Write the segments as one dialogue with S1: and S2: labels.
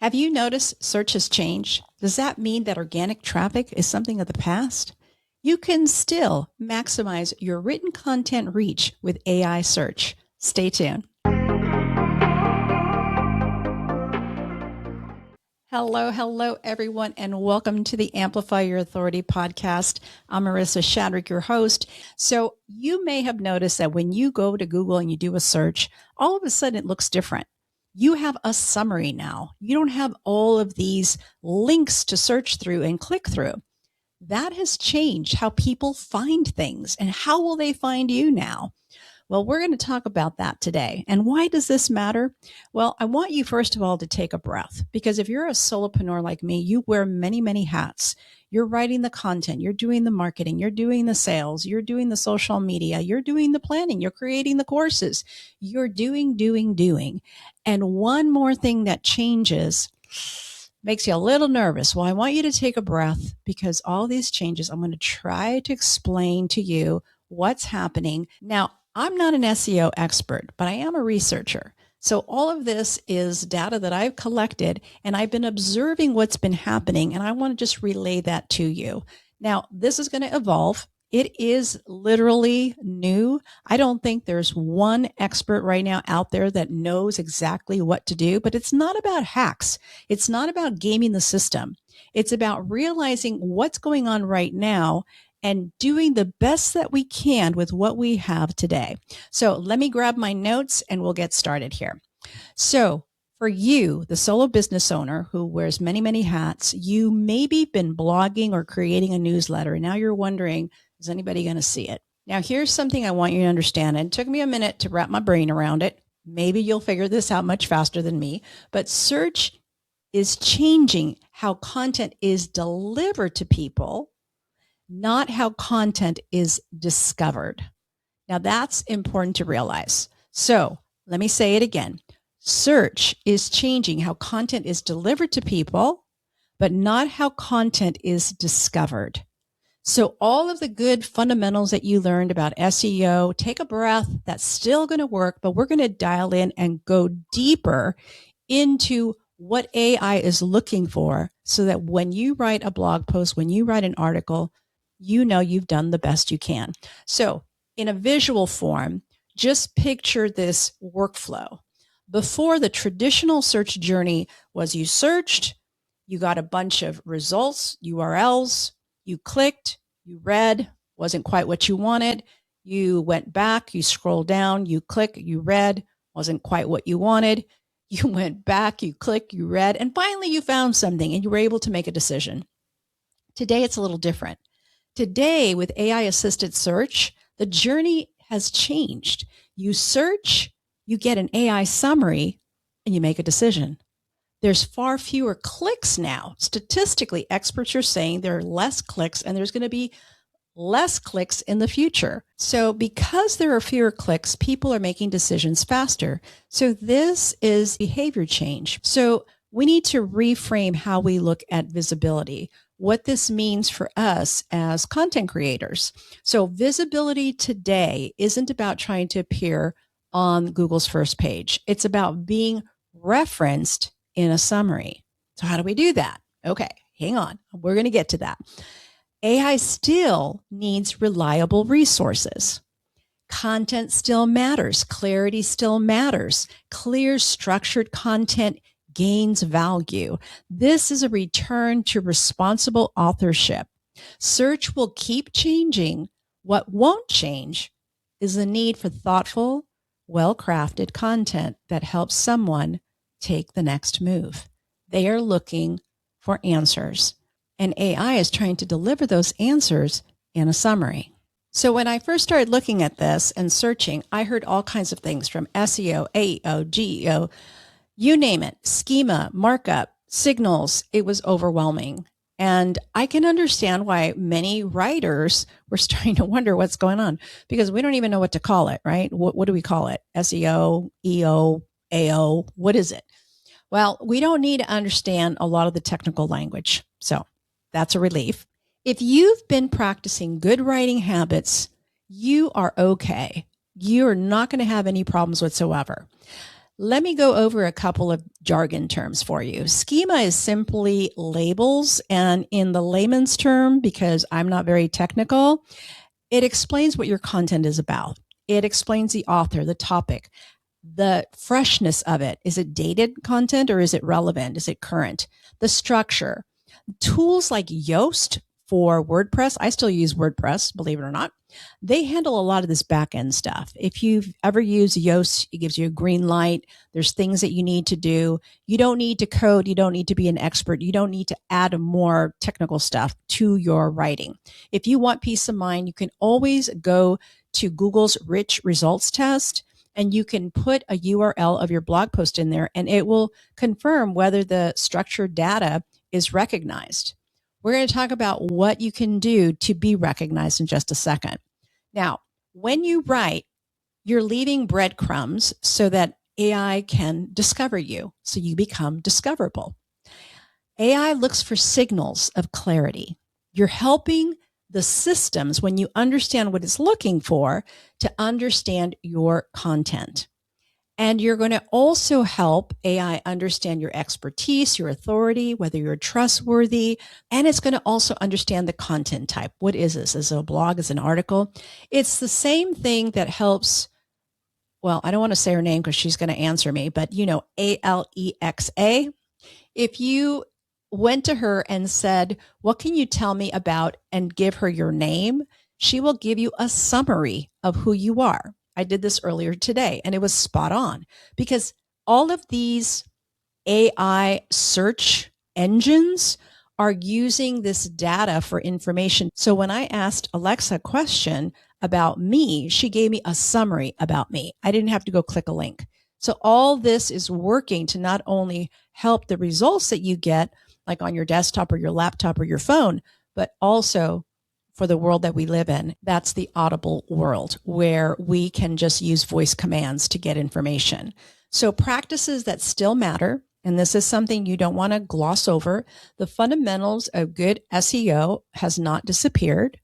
S1: Have you noticed search has changed? Does that mean that organic traffic is something of the past? You can still maximize your written content reach with AI search. Stay tuned. Hello, everyone, and welcome to the Amplify Your Authority podcast. I'm Marissa Shadrick, your host. So you may have noticed that when you go to Google and you do a search, all of a sudden it looks different. You have a summary now. You don't have all of these links to search through and click through. That has changed how people find things. And how will they find you now? Well, we're going to talk about that today. And why does this matter? Well, I want you, first of all, to take a breath, because if you're a solopreneur like me, you wear many, many hats. You're writing the content, you're doing the marketing, you're doing the sales, you're doing the social media, you're doing the planning, you're creating the courses, you're doing. And one more thing that changes makes you a little nervous. Well, I want you to take a breath, because all these changes, I'm going to try to explain to you what's happening. Now, I'm not an SEO expert, but I am a researcher. So all of this is data that I've collected, and I've been observing what's been happening, and I want to just relay that to you. Now, this is going to evolve. It is literally new. I don't think there's one expert right now out there that knows exactly what to do, but it's not about hacks. It's not about gaming the system. It's about realizing what's going on right now and doing the best that we can with what we have today. So let me grab my notes and we'll get started here. So for you, the solo business owner who wears many, many hats, you maybe been blogging or creating a newsletter, and now you're wondering, is anybody going to see it? Now, here's something I want you to understand. And it took me a minute to wrap my brain around it. Maybe you'll figure this out much faster than me, but search is changing how content is delivered to people, not how content is discovered. Now, that's important to realize. So let me say it again. Search is changing how content is delivered to people, but not how content is discovered. So all of the good fundamentals that you learned about SEO, take a breath. That's still going to work, but we're going to dial in and go deeper into what AI is looking for, so that when you write a blog post, when you write an article, you know you've done the best you can. So in a visual form, just picture this workflow. Before, the traditional search journey was you searched, you got a bunch of results, URLs, you clicked, you read, wasn't quite what you wanted. You went back, you scrolled down, you click, you read, wasn't quite what you wanted. You went back, you click, you read, and finally you found something and you were able to make a decision. Today, it's a little different. Today, with AI-assisted search, the journey has changed. You search, you get an AI summary, and you make a decision. There's far fewer clicks now. Statistically, experts are saying there are less clicks, and there's going to be less clicks in the future. So because there are fewer clicks, people are making decisions faster. So this is behavior change. So we need to reframe how we look at visibility, what this means for us as content creators. So visibility today isn't about trying to appear on Google's first page. It's about being referenced in a summary. So how do we do that? Okay, hang on. We're going to get to that. AI still needs reliable resources. Content still matters. Clarity still matters. Clear, structured content gains value. This is a return to responsible authorship. Search will keep changing. What won't change is the need for thoughtful, well-crafted content that helps someone take the next move. They are looking for answers, and AI is trying to deliver those answers in a summary. So when I first started looking at this and searching, I heard all kinds of things from SEO, AEO, GEO, you name it, schema, markup, signals. It was overwhelming. And I can understand why many writers were starting to wonder what's going on, because we don't even know what to call it, right? What do we call it? SEO, EO, AO, what is it? Well, we don't need to understand a lot of the technical language. So that's a relief. If you've been practicing good writing habits, you are okay. You're not going to have any problems whatsoever. Let me go over a couple of jargon terms for you. Schema is simply labels, and in the layman's term, because I'm not very technical, it explains what your content is about. It explains the author, the topic, the freshness of it. Is it dated content or is it relevant? Is it current? The structure. Tools like Yoast for WordPress, I still use WordPress, believe it or not. They handle a lot of this back end stuff. If you've ever used Yoast, it gives you a green light. There's things that you need to do. You don't need to code. You don't need to be an expert. You don't need to add more technical stuff to your writing. If you want peace of mind, you can always go to Google's rich results test, and you can put a URL of your blog post in there, and it will confirm whether the structured data is recognized. We're going to talk about what you can do to be recognized in just a second. Now, when you write, you're leaving breadcrumbs so that AI can discover you, so you become discoverable. AI looks for signals of clarity. You're helping the systems, when you understand what it's looking for, to understand your content. And you're going to also help AI understand your expertise, your authority, whether you're trustworthy. And it's going to also understand the content type. What is this? Is it a blog? Is it an article? It's the same thing that helps, well, I don't want to say her name because she's going to answer me, but you know, Alexa. If you went to her and said, what can you tell me about, and give her your name, she will give you a summary of who you are. I did this earlier today and it was spot on, because all of these AI search engines are using this data for information. So when I asked Alexa a question about me, she gave me a summary about me. I didn't have to go click a link. So all this is working to not only help the results that you get, like on your desktop or your laptop or your phone, but also for the world that we live in. That's the audible world where we can just use voice commands to get information. So practices that still matter, and this is something you don't want to gloss over. The fundamentals of good SEO has not disappeared.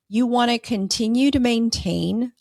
S1: You want to continue to maintain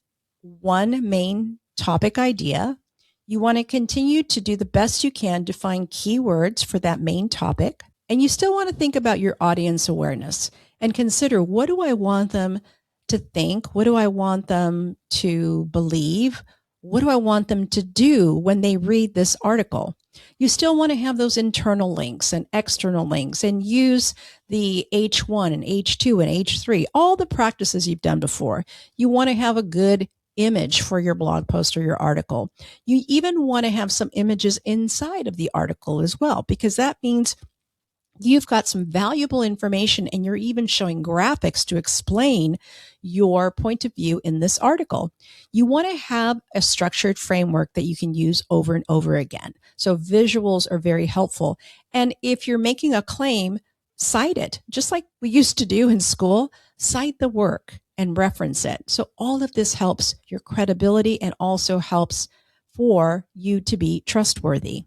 S1: one main topic idea. You want to continue to do the best you can to find keywords for that main topic. And you still want to think about your audience awareness and consider, what do I want them to think? What do I want them to believe? What do I want them to do when they read this article? You still want to have those internal links and external links, and use the H1 and H2 and H3, all the practices you've done before. You want to have a good image for your blog post or your article. You even want to have some images inside of the article as well, because that means you've got some valuable information and you're even showing graphics to explain your point of view in this article. You want to have a structured framework that you can use over and over again. So visuals are very helpful. And if you're making a claim, cite it, just like we used to do in school. Cite the work and reference it. So all of this helps your credibility and also helps for you to be trustworthy.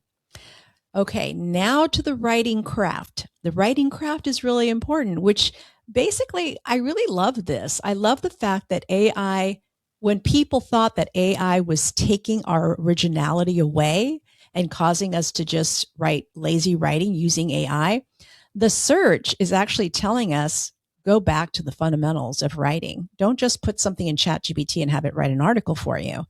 S1: Okay, now to the writing craft. The writing craft is really important, which basically, I really love this. I love the fact that AI, when people thought that AI was taking our originality away and causing us to just write lazy writing using AI, the search is actually telling us, go back to the fundamentals of writing. Don't just put something in ChatGPT and have it write an article for you.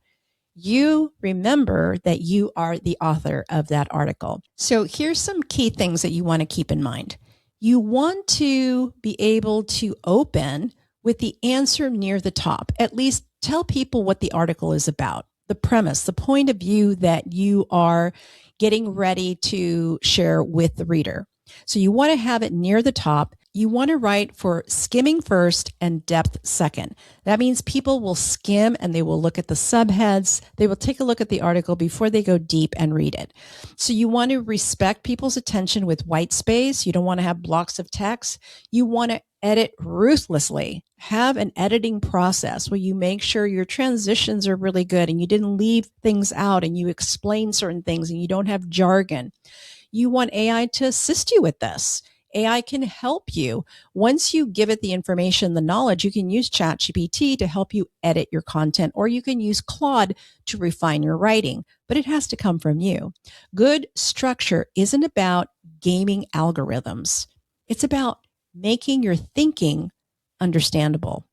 S1: You remember that you are the author of that article. So here's some key things that you want to keep in mind. You want to be able to open with the answer near the top. At least tell people what the article is about, the premise, the point of view that you are getting ready to share with the reader. So you want to have it near the top. You want to write for skimming first and depth second. That means people will skim and they will look at the subheads. They will take a look at the article before they go deep and read it. So you want to respect people's attention with white space. You don't want to have blocks of text. You want to edit ruthlessly. Have an editing process where you make sure your transitions are really good and you didn't leave things out and you explain certain things and you don't have jargon. You want AI to assist you with this. AI can help you. Once you give it the information, the knowledge, you can use ChatGPT to help you edit your content, or you can use Claude to refine your writing, but it has to come from you. Good structure isn't about gaming algorithms. It's about making your thinking understandable.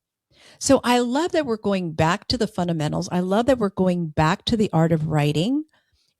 S1: So I love that we're going back to the fundamentals. I love that we're going back to the art of writing.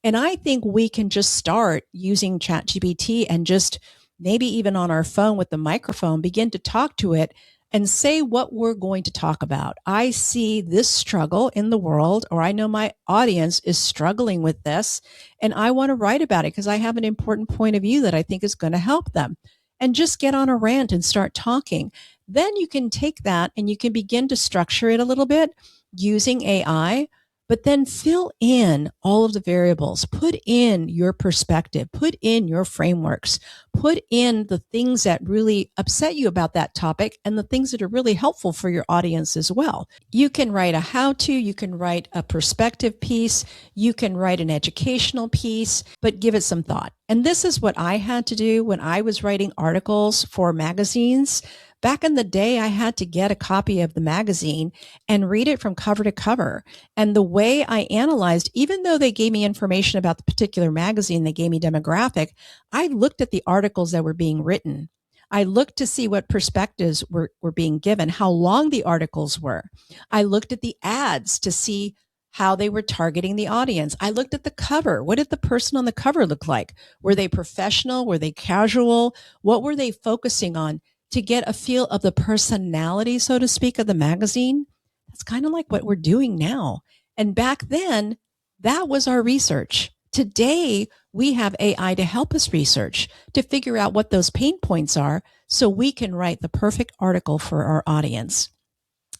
S1: And I think we can just start using ChatGPT and just maybe even on our phone with the microphone, begin to talk to it and say what we're going to talk about. I see this struggle in the world, or I know my audience is struggling with this, and I want to write about it because I have an important point of view that I think is going to help them. And just get on a rant and start talking. Then you can take that and you can begin to structure it a little bit using AI, but then fill in all of the variables, put in your perspective, put in your frameworks, put in the things that really upset you about that topic and the things that are really helpful for your audience as well. You can write a how-to, you can write a perspective piece, you can write an educational piece, but give it some thought. And this is what I had to do when I was writing articles for magazines. Back in the day, I had to get a copy of the magazine and read it from cover to cover. And the way I analyzed, even though they gave me information about the particular magazine, they gave me demographic, I looked at the articles that were being written. I looked to see what perspectives were being given, how long the articles were. I looked at the ads to see how they were targeting the audience. I looked at the cover. What did the person on the cover look like? Were they professional? Were they casual? What were they focusing on? To get a feel of the personality, so to speak, of the magazine. That's kind of like what we're doing now. And back then, that was our research. Today, we have AI to help us research, to figure out what those pain points are so we can write the perfect article for our audience.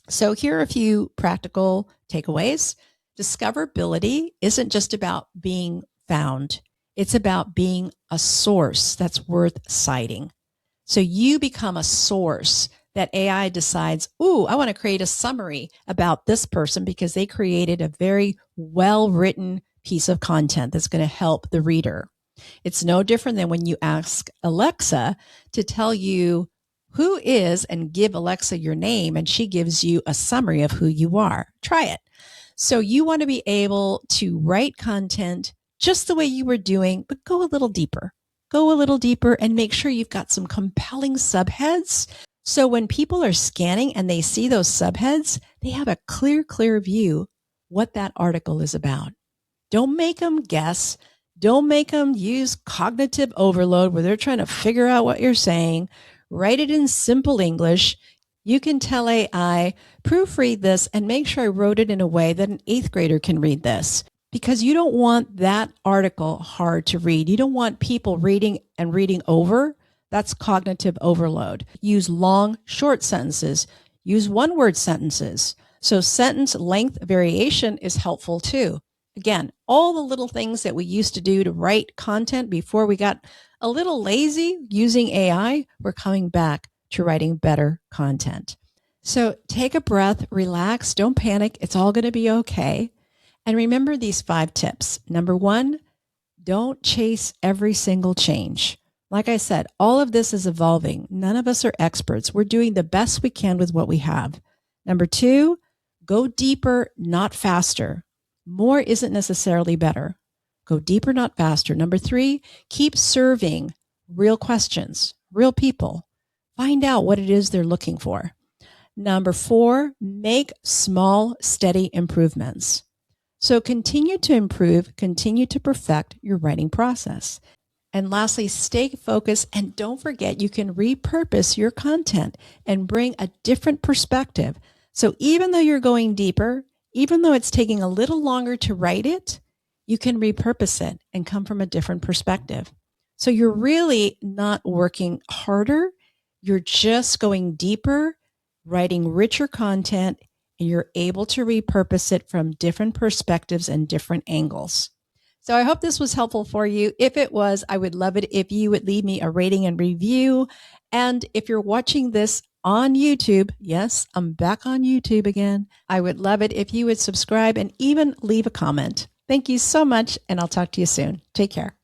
S1: So here are a few practical takeaways. Discoverability isn't just about being found. It's about being a source that's worth citing. So you become a source that AI decides, ooh, I want to create a summary about this person because they created a very well-written piece of content that's going to help the reader. It's no different than when you ask Alexa to tell you who is and give Alexa your name, and she gives you a summary of who you are. Try it. So you want to be able to write content just the way you were doing, but go a little deeper. Go a little deeper and make sure you've got some compelling subheads. So when people are scanning and they see those subheads, they have a clear view what that article is about. Don't make them guess. Don't make them use cognitive overload where they're trying to figure out what you're saying. Write it in simple English. You can tell AI, proofread this and make sure I wrote it in a way that an 8th grader can read this. Because you don't want that article hard to read. You don't want people reading and reading over. That's cognitive overload. Use long, short sentences. Use one-word sentences. So sentence length variation is helpful too. Again, all the little things that we used to do to write content before we got a little lazy using AI, we're coming back to writing better content. So take a breath, relax, don't panic. It's all going to be okay. And remember these 5 tips. Number 1, don't chase every single change. Like I said, all of this is evolving. None of us are experts. We're doing the best we can with what we have. Number 2, go deeper, not faster. More isn't necessarily better. Go deeper, not faster. Number 3, keep serving real questions, real people. Find out what it is they're looking for. Number 4, make small, steady improvements. So continue to improve, continue to perfect your writing process. And lastly, stay focused and don't forget you can repurpose your content and bring a different perspective. So even though you're going deeper, even though it's taking a little longer to write it, you can repurpose it and come from a different perspective. So you're really not working harder. You're just going deeper, writing richer content, and you're able to repurpose it from different perspectives and different angles. So I hope this was helpful for you. If it was, I would love it if you would leave me a rating and review. And if you're watching this on YouTube, yes, I'm back on YouTube again, I would love it if you would subscribe and even leave a comment. Thank you so much, and I'll talk to you soon. Take care.